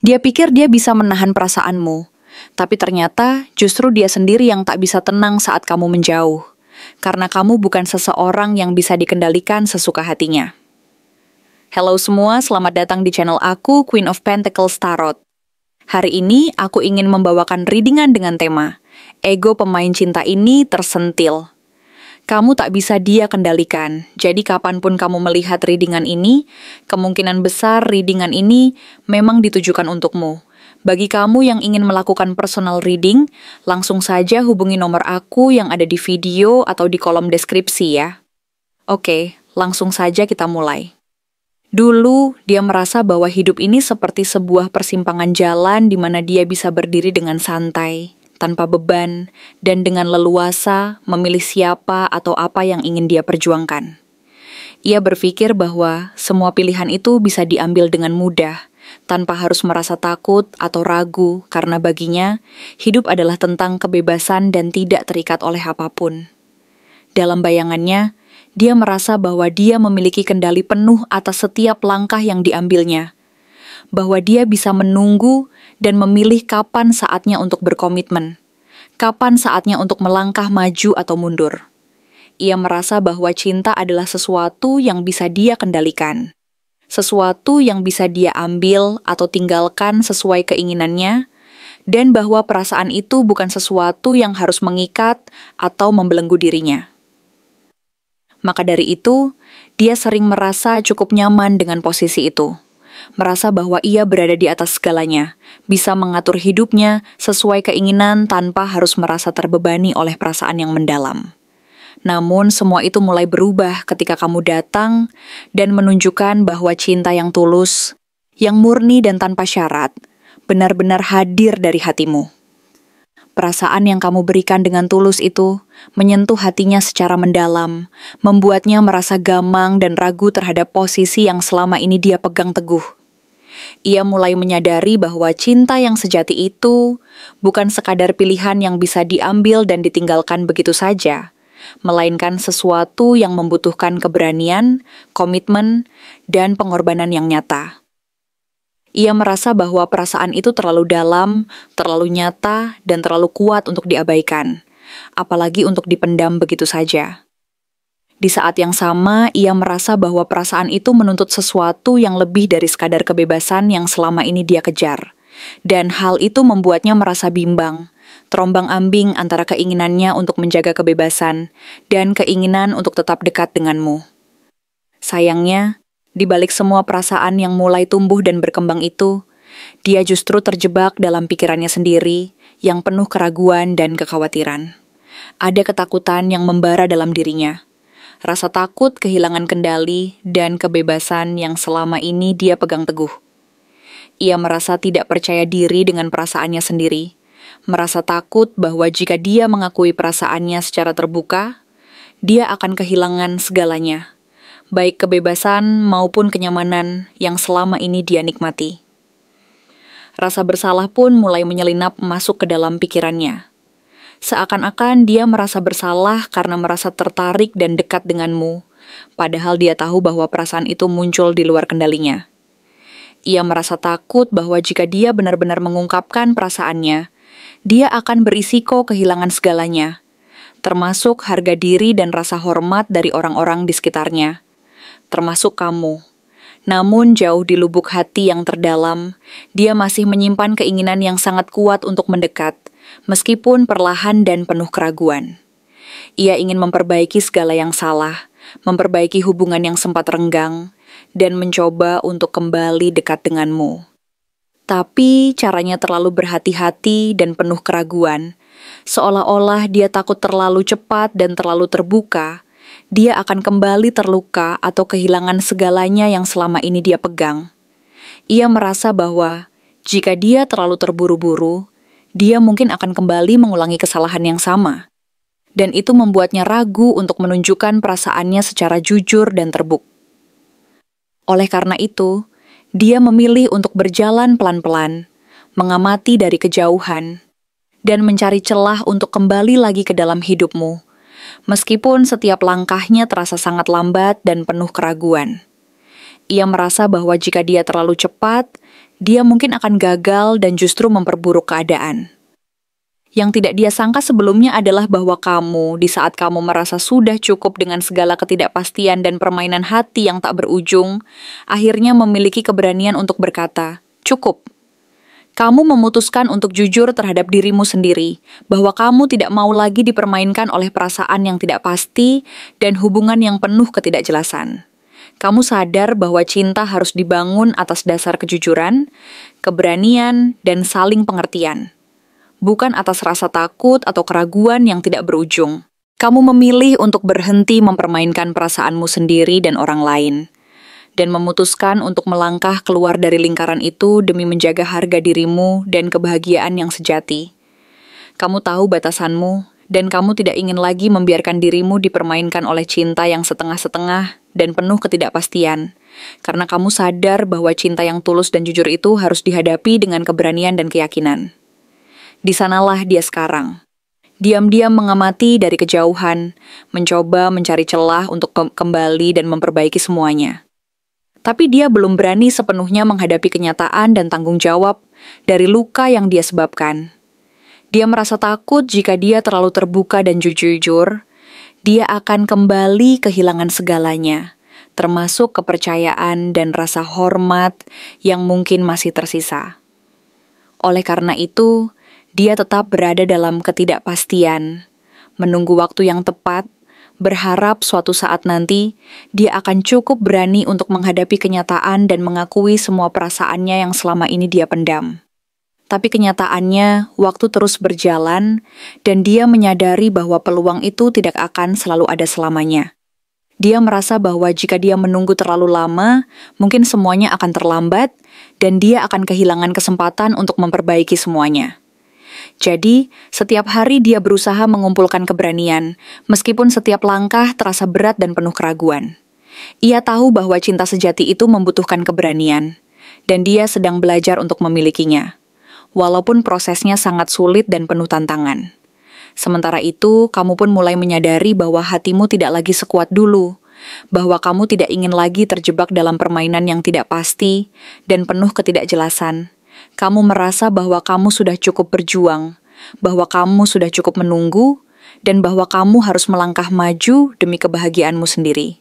Dia pikir dia bisa menahan perasaanmu, tapi ternyata justru dia sendiri yang tak bisa tenang saat kamu menjauh, karena kamu bukan seseorang yang bisa dikendalikan sesuka hatinya. Halo semua, selamat datang di channel aku, Queen of Pentacles Tarot. Hari ini aku ingin membawakan readingan dengan tema, ego pemain cinta ini tersentil. Kamu tak bisa dia kendalikan, jadi kapanpun kamu melihat readingan ini, kemungkinan besar readingan ini memang ditujukan untukmu. Bagi kamu yang ingin melakukan personal reading, langsung saja hubungi nomor aku yang ada di video atau di kolom deskripsi ya. Oke, langsung saja kita mulai. Dulu, dia merasa bahwa hidup ini seperti sebuah persimpangan jalan di mana dia bisa berdiri dengan santai, tanpa beban, dan dengan leluasa memilih siapa atau apa yang ingin dia perjuangkan. Ia berpikir bahwa semua pilihan itu bisa diambil dengan mudah, tanpa harus merasa takut atau ragu, karena baginya, hidup adalah tentang kebebasan dan tidak terikat oleh apapun. Dalam bayangannya, dia merasa bahwa dia memiliki kendali penuh atas setiap langkah yang diambilnya, bahwa dia bisa menunggu dan memilih kapan saatnya untuk berkomitmen, kapan saatnya untuk melangkah maju atau mundur. Ia merasa bahwa cinta adalah sesuatu yang bisa dia kendalikan, sesuatu yang bisa dia ambil atau tinggalkan sesuai keinginannya, dan bahwa perasaan itu bukan sesuatu yang harus mengikat atau membelenggu dirinya. Maka dari itu, dia sering merasa cukup nyaman dengan posisi itu. Merasa bahwa ia berada di atas segalanya, bisa mengatur hidupnya sesuai keinginan tanpa harus merasa terbebani oleh perasaan yang mendalam. Namun semua itu mulai berubah ketika kamu datang dan menunjukkan bahwa cinta yang tulus, yang murni dan tanpa syarat, benar-benar hadir dari hatimu. Perasaan yang kamu berikan dengan tulus itu menyentuh hatinya secara mendalam, membuatnya merasa gamang dan ragu terhadap posisi yang selama ini dia pegang teguh. Ia mulai menyadari bahwa cinta yang sejati itu bukan sekadar pilihan yang bisa diambil dan ditinggalkan begitu saja, melainkan sesuatu yang membutuhkan keberanian, komitmen, dan pengorbanan yang nyata. Ia merasa bahwa perasaan itu terlalu dalam, terlalu nyata, dan terlalu kuat untuk diabaikan, apalagi untuk dipendam begitu saja. Di saat yang sama, ia merasa bahwa perasaan itu menuntut sesuatu yang lebih dari sekadar kebebasan yang selama ini dia kejar. Dan hal itu membuatnya merasa bimbang, terombang-ambing antara keinginannya untuk menjaga kebebasan dan keinginan untuk tetap dekat denganmu. Sayangnya, di balik semua perasaan yang mulai tumbuh dan berkembang itu, dia justru terjebak dalam pikirannya sendiri yang penuh keraguan dan kekhawatiran. Ada ketakutan yang membara dalam dirinya. Rasa takut kehilangan kendali dan kebebasan yang selama ini dia pegang teguh. Ia merasa tidak percaya diri dengan perasaannya sendiri, merasa takut bahwa jika dia mengakui perasaannya secara terbuka, dia akan kehilangan segalanya, baik kebebasan maupun kenyamanan yang selama ini dia nikmati. Rasa bersalah pun mulai menyelinap masuk ke dalam pikirannya. Seakan-akan dia merasa bersalah karena merasa tertarik dan dekat denganmu, padahal dia tahu bahwa perasaan itu muncul di luar kendalinya. Ia merasa takut bahwa jika dia benar-benar mengungkapkan perasaannya, dia akan berisiko kehilangan segalanya, termasuk harga diri dan rasa hormat dari orang-orang di sekitarnya, termasuk kamu. Namun jauh di lubuk hati yang terdalam, dia masih menyimpan keinginan yang sangat kuat untuk mendekat, meskipun perlahan dan penuh keraguan. Ia ingin memperbaiki segala yang salah, memperbaiki hubungan yang sempat renggang, dan mencoba untuk kembali dekat denganmu. Tapi caranya terlalu berhati-hati dan penuh keraguan, seolah-olah dia takut terlalu cepat dan terlalu terbuka, dia akan kembali terluka atau kehilangan segalanya yang selama ini dia pegang. Ia merasa bahwa jika dia terlalu terburu-buru, dia mungkin akan kembali mengulangi kesalahan yang sama. Dan itu membuatnya ragu untuk menunjukkan perasaannya secara jujur dan terbuka. Oleh karena itu, dia memilih untuk berjalan pelan-pelan, mengamati dari kejauhan, dan mencari celah untuk kembali lagi ke dalam hidupmu, meskipun setiap langkahnya terasa sangat lambat dan penuh keraguan. Ia merasa bahwa jika dia terlalu cepat, dia mungkin akan gagal dan justru memperburuk keadaan. Yang tidak dia sangka sebelumnya adalah bahwa kamu, di saat kamu merasa sudah cukup dengan segala ketidakpastian dan permainan hati yang tak berujung, akhirnya memiliki keberanian untuk berkata, "Cukup." Kamu memutuskan untuk jujur terhadap dirimu sendiri, bahwa kamu tidak mau lagi dipermainkan oleh perasaan yang tidak pasti dan hubungan yang penuh ketidakjelasan. Kamu sadar bahwa cinta harus dibangun atas dasar kejujuran, keberanian, dan saling pengertian. Bukan atas rasa takut atau keraguan yang tidak berujung. Kamu memilih untuk berhenti mempermainkan perasaanmu sendiri dan orang lain, dan memutuskan untuk melangkah keluar dari lingkaran itu demi menjaga harga dirimu dan kebahagiaan yang sejati. Kamu tahu batasanmu, dan kamu tidak ingin lagi membiarkan dirimu dipermainkan oleh cinta yang setengah-setengah dan penuh ketidakpastian, karena kamu sadar bahwa cinta yang tulus dan jujur itu harus dihadapi dengan keberanian dan keyakinan. Di sanalah dia sekarang. Diam-diam mengamati dari kejauhan, mencoba mencari celah untuk kembali dan memperbaiki semuanya. Tapi dia belum berani sepenuhnya menghadapi kenyataan dan tanggung jawab dari luka yang dia sebabkan. Dia merasa takut jika dia terlalu terbuka dan jujur, dia akan kembali kehilangan segalanya, termasuk kepercayaan dan rasa hormat yang mungkin masih tersisa. Oleh karena itu, dia tetap berada dalam ketidakpastian, menunggu waktu yang tepat, berharap suatu saat nanti dia akan cukup berani untuk menghadapi kenyataan dan mengakui semua perasaannya yang selama ini dia pendam. Tapi kenyataannya, waktu terus berjalan dan dia menyadari bahwa peluang itu tidak akan selalu ada selamanya. Dia merasa bahwa jika dia menunggu terlalu lama, mungkin semuanya akan terlambat dan dia akan kehilangan kesempatan untuk memperbaiki semuanya. Jadi, setiap hari dia berusaha mengumpulkan keberanian, meskipun setiap langkah terasa berat dan penuh keraguan. Ia tahu bahwa cinta sejati itu membutuhkan keberanian, dan dia sedang belajar untuk memilikinya, walaupun prosesnya sangat sulit dan penuh tantangan. Sementara itu, kamu pun mulai menyadari bahwa hatimu tidak lagi sekuat dulu, bahwa kamu tidak ingin lagi terjebak dalam permainan yang tidak pasti dan penuh ketidakjelasan. Kamu merasa bahwa kamu sudah cukup berjuang, bahwa kamu sudah cukup menunggu, dan bahwa kamu harus melangkah maju demi kebahagiaanmu sendiri.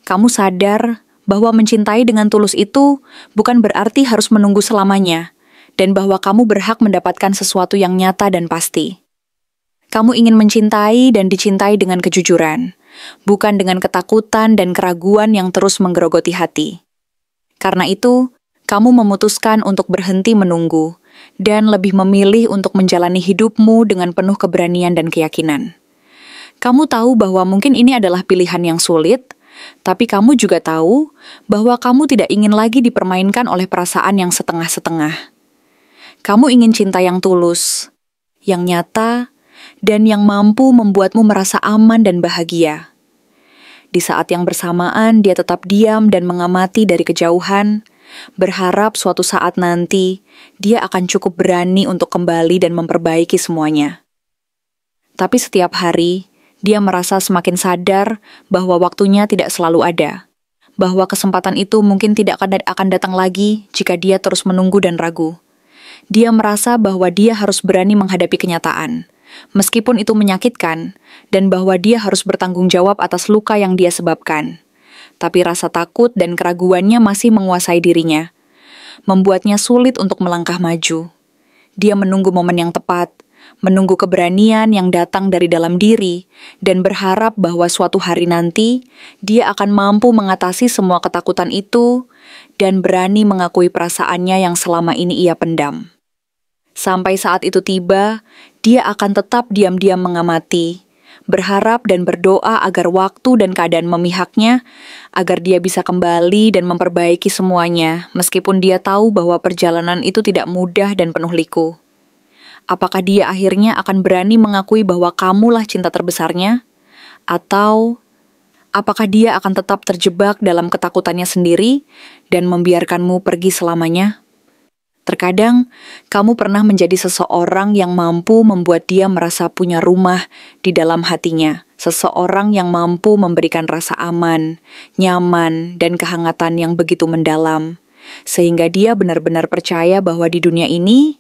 Kamu sadar bahwa mencintai dengan tulus itu bukan berarti harus menunggu selamanya, dan bahwa kamu berhak mendapatkan sesuatu yang nyata dan pasti. Kamu ingin mencintai dan dicintai dengan kejujuran, bukan dengan ketakutan dan keraguan yang terus menggerogoti hati. Karena itu, kamu memutuskan untuk berhenti menunggu dan lebih memilih untuk menjalani hidupmu dengan penuh keberanian dan keyakinan. Kamu tahu bahwa mungkin ini adalah pilihan yang sulit, tapi kamu juga tahu bahwa kamu tidak ingin lagi dipermainkan oleh perasaan yang setengah-setengah. Kamu ingin cinta yang tulus, yang nyata, dan yang mampu membuatmu merasa aman dan bahagia. Di saat yang bersamaan, dia tetap diam dan mengamati dari kejauhan, berharap suatu saat nanti dia akan cukup berani untuk kembali dan memperbaiki semuanya. Tapi setiap hari, dia merasa semakin sadar bahwa waktunya tidak selalu ada, bahwa kesempatan itu mungkin tidak akan datang lagi jika dia terus menunggu dan ragu. Dia merasa bahwa dia harus berani menghadapi kenyataan, meskipun itu menyakitkan, dan bahwa dia harus bertanggung jawab atas luka yang dia sebabkan. Tapi rasa takut dan keraguannya masih menguasai dirinya, membuatnya sulit untuk melangkah maju. Dia menunggu momen yang tepat, menunggu keberanian yang datang dari dalam diri, dan berharap bahwa suatu hari nanti, dia akan mampu mengatasi semua ketakutan itu, dan berani mengakui perasaannya yang selama ini ia pendam. Sampai saat itu tiba, dia akan tetap diam-diam mengamati, berharap dan berdoa agar waktu dan keadaan memihaknya, agar dia bisa kembali dan memperbaiki semuanya, meskipun dia tahu bahwa perjalanan itu tidak mudah dan penuh liku. Apakah dia akhirnya akan berani mengakui bahwa kamulah cinta terbesarnya? Atau apakah dia akan tetap terjebak dalam ketakutannya sendiri dan membiarkanmu pergi selamanya? Terkadang, kamu pernah menjadi seseorang yang mampu membuat dia merasa punya rumah di dalam hatinya. Seseorang yang mampu memberikan rasa aman, nyaman, dan kehangatan yang begitu mendalam. sehingga dia benar-benar percaya bahwa di dunia ini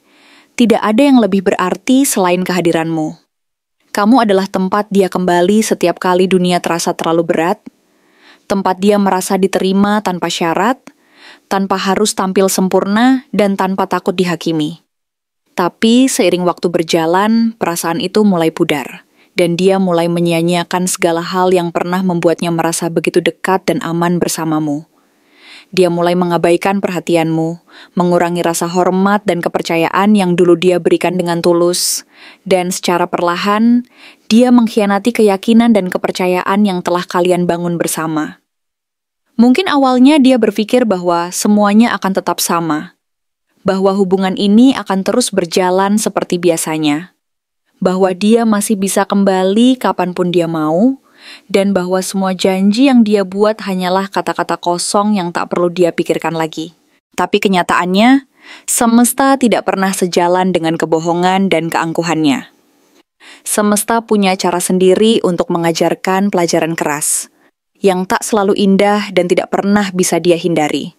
tidak ada yang lebih berarti selain kehadiranmu. Kamu adalah tempat dia kembali setiap kali dunia terasa terlalu berat, tempat dia merasa diterima tanpa syarat, tanpa harus tampil sempurna, dan tanpa takut dihakimi. Tapi seiring waktu berjalan, perasaan itu mulai pudar, dan dia mulai menyia-nyiakan segala hal yang pernah membuatnya merasa begitu dekat dan aman bersamamu. Dia mulai mengabaikan perhatianmu, mengurangi rasa hormat dan kepercayaan yang dulu dia berikan dengan tulus, dan secara perlahan, dia mengkhianati keyakinan dan kepercayaan yang telah kalian bangun bersama. Mungkin awalnya dia berpikir bahwa semuanya akan tetap sama, bahwa hubungan ini akan terus berjalan seperti biasanya, bahwa dia masih bisa kembali kapanpun dia mau, dan bahwa semua janji yang dia buat hanyalah kata-kata kosong yang tak perlu dia pikirkan lagi. Tapi kenyataannya, semesta tidak pernah sejalan dengan kebohongan dan keangkuhannya. Semesta punya cara sendiri untuk mengajarkan pelajaran keras, yang tak selalu indah dan tidak pernah bisa dia hindari.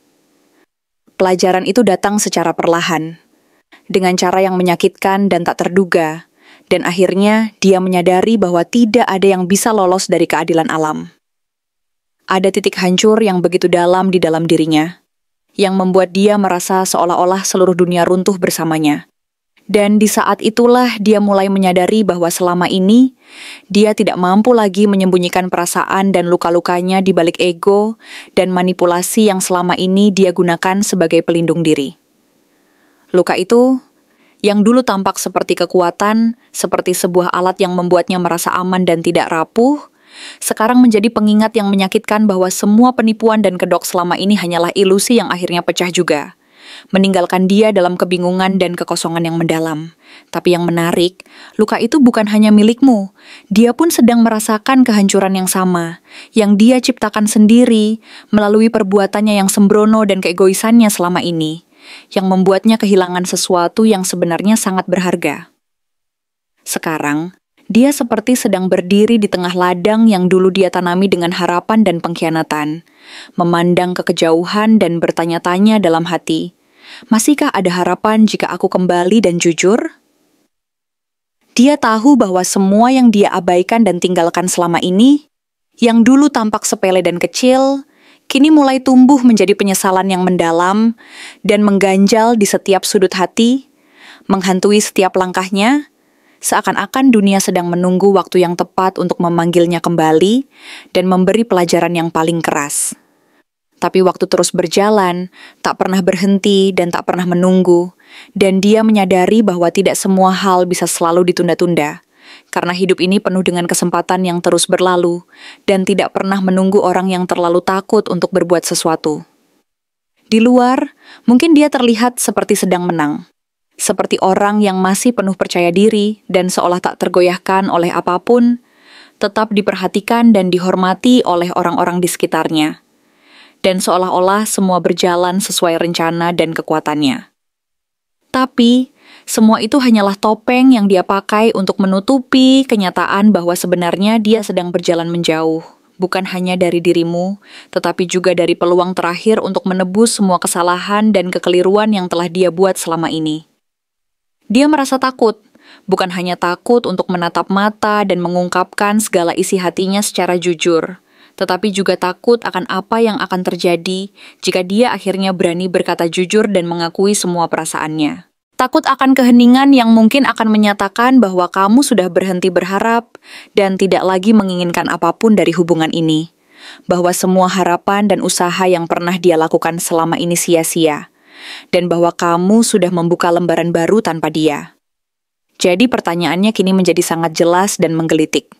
Pelajaran itu datang secara perlahan, dengan cara yang menyakitkan dan tak terduga, dan akhirnya dia menyadari bahwa tidak ada yang bisa lolos dari keadilan alam. Ada titik hancur yang begitu dalam di dalam dirinya, yang membuat dia merasa seolah-olah seluruh dunia runtuh bersamanya. Dan di saat itulah dia mulai menyadari bahwa selama ini, dia tidak mampu lagi menyembunyikan perasaan dan luka-lukanya di balik ego dan manipulasi yang selama ini dia gunakan sebagai pelindung diri. Luka itu yang dulu tampak seperti kekuatan, seperti sebuah alat yang membuatnya merasa aman dan tidak rapuh, sekarang menjadi pengingat yang menyakitkan bahwa semua penipuan dan kedok selama ini hanyalah ilusi yang akhirnya pecah juga, meninggalkan dia dalam kebingungan dan kekosongan yang mendalam. Tapi yang menarik, luka itu bukan hanya milikmu, dia pun sedang merasakan kehancuran yang sama, yang dia ciptakan sendiri melalui perbuatannya yang sembrono dan keegoisannya selama ini, yang membuatnya kehilangan sesuatu yang sebenarnya sangat berharga. Sekarang, dia seperti sedang berdiri di tengah ladang yang dulu dia tanami dengan harapan dan pengkhianatan, memandang ke kejauhan dan bertanya-tanya dalam hati, masihkah ada harapan jika aku kembali dan jujur? Dia tahu bahwa semua yang dia abaikan dan tinggalkan selama ini, yang dulu tampak sepele dan kecil, kini mulai tumbuh menjadi penyesalan yang mendalam dan mengganjal di setiap sudut hati, menghantui setiap langkahnya, seakan-akan dunia sedang menunggu waktu yang tepat untuk memanggilnya kembali dan memberi pelajaran yang paling keras. Tapi waktu terus berjalan, tak pernah berhenti dan tak pernah menunggu, dan dia menyadari bahwa tidak semua hal bisa selalu ditunda-tunda. Karena hidup ini penuh dengan kesempatan yang terus berlalu, dan tidak pernah menunggu orang yang terlalu takut untuk berbuat sesuatu. Di luar, mungkin dia terlihat seperti sedang menang. Seperti orang yang masih penuh percaya diri dan seolah tak tergoyahkan oleh apapun, tetap diperhatikan dan dihormati oleh orang-orang di sekitarnya. Dan seolah-olah semua berjalan sesuai rencana dan kekuatannya. Tapi, semua itu hanyalah topeng yang dia pakai untuk menutupi kenyataan bahwa sebenarnya dia sedang berjalan menjauh, bukan hanya dari dirimu, tetapi juga dari peluang terakhir untuk menebus semua kesalahan dan kekeliruan yang telah dia buat selama ini. Dia merasa takut, bukan hanya takut untuk menatap mata dan mengungkapkan segala isi hatinya secara jujur, tetapi juga takut akan apa yang akan terjadi jika dia akhirnya berani berkata jujur dan mengakui semua perasaannya. Takut akan keheningan yang mungkin akan menyatakan bahwa kamu sudah berhenti berharap dan tidak lagi menginginkan apapun dari hubungan ini. Bahwa semua harapan dan usaha yang pernah dia lakukan selama ini sia-sia. Dan bahwa kamu sudah membuka lembaran baru tanpa dia. Jadi pertanyaannya kini menjadi sangat jelas dan menggelitik.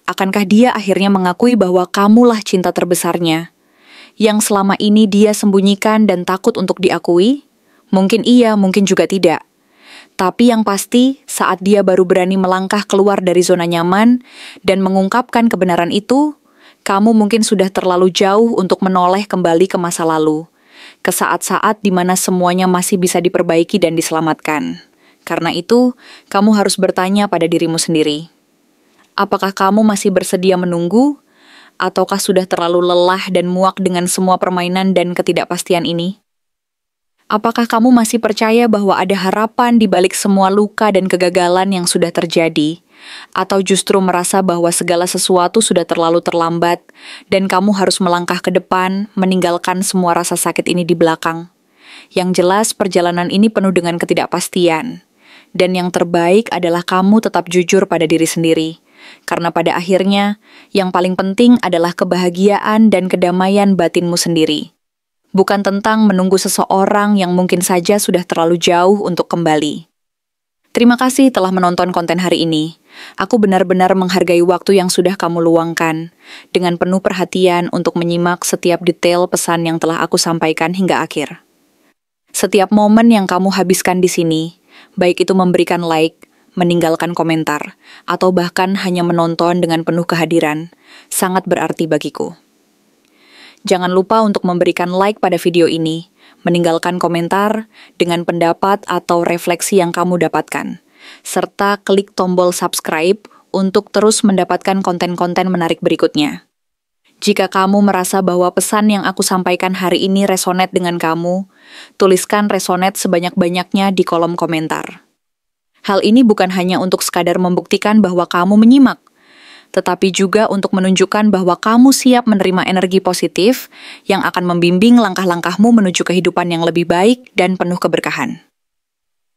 Akankah dia akhirnya mengakui bahwa kamulah cinta terbesarnya? Yang selama ini dia sembunyikan dan takut untuk diakui? Mungkin iya, mungkin juga tidak. Tapi yang pasti, saat dia baru berani melangkah keluar dari zona nyaman dan mengungkapkan kebenaran itu, kamu mungkin sudah terlalu jauh untuk menoleh kembali ke masa lalu, ke saat-saat di mana semuanya masih bisa diperbaiki dan diselamatkan. Karena itu, kamu harus bertanya pada dirimu sendiri. Apakah kamu masih bersedia menunggu? Ataukah sudah terlalu lelah dan muak dengan semua permainan dan ketidakpastian ini? Apakah kamu masih percaya bahwa ada harapan di balik semua luka dan kegagalan yang sudah terjadi? Atau justru merasa bahwa segala sesuatu sudah terlalu terlambat dan kamu harus melangkah ke depan, meninggalkan semua rasa sakit ini di belakang? Yang jelas, perjalanan ini penuh dengan ketidakpastian. Dan yang terbaik adalah kamu tetap jujur pada diri sendiri. Karena pada akhirnya, yang paling penting adalah kebahagiaan dan kedamaian batinmu sendiri. Bukan tentang menunggu seseorang yang mungkin saja sudah terlalu jauh untuk kembali. Terima kasih telah menonton konten hari ini. Aku benar-benar menghargai waktu yang sudah kamu luangkan, dengan penuh perhatian untuk menyimak setiap detail pesan yang telah aku sampaikan hingga akhir. Setiap momen yang kamu habiskan di sini, baik itu memberikan like, meninggalkan komentar, atau bahkan hanya menonton dengan penuh kehadiran, sangat berarti bagiku. Jangan lupa untuk memberikan like pada video ini, meninggalkan komentar dengan pendapat atau refleksi yang kamu dapatkan, serta klik tombol subscribe untuk terus mendapatkan konten-konten menarik berikutnya. Jika kamu merasa bahwa pesan yang aku sampaikan hari ini resonate dengan kamu, tuliskan resonate sebanyak-banyaknya di kolom komentar. Hal ini bukan hanya untuk sekadar membuktikan bahwa kamu menyimak, tetapi juga untuk menunjukkan bahwa kamu siap menerima energi positif yang akan membimbing langkah-langkahmu menuju kehidupan yang lebih baik dan penuh keberkahan.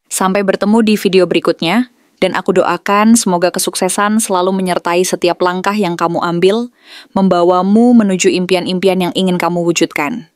Sampai bertemu di video berikutnya, dan aku doakan semoga kesuksesan selalu menyertai setiap langkah yang kamu ambil, membawamu menuju impian-impian yang ingin kamu wujudkan.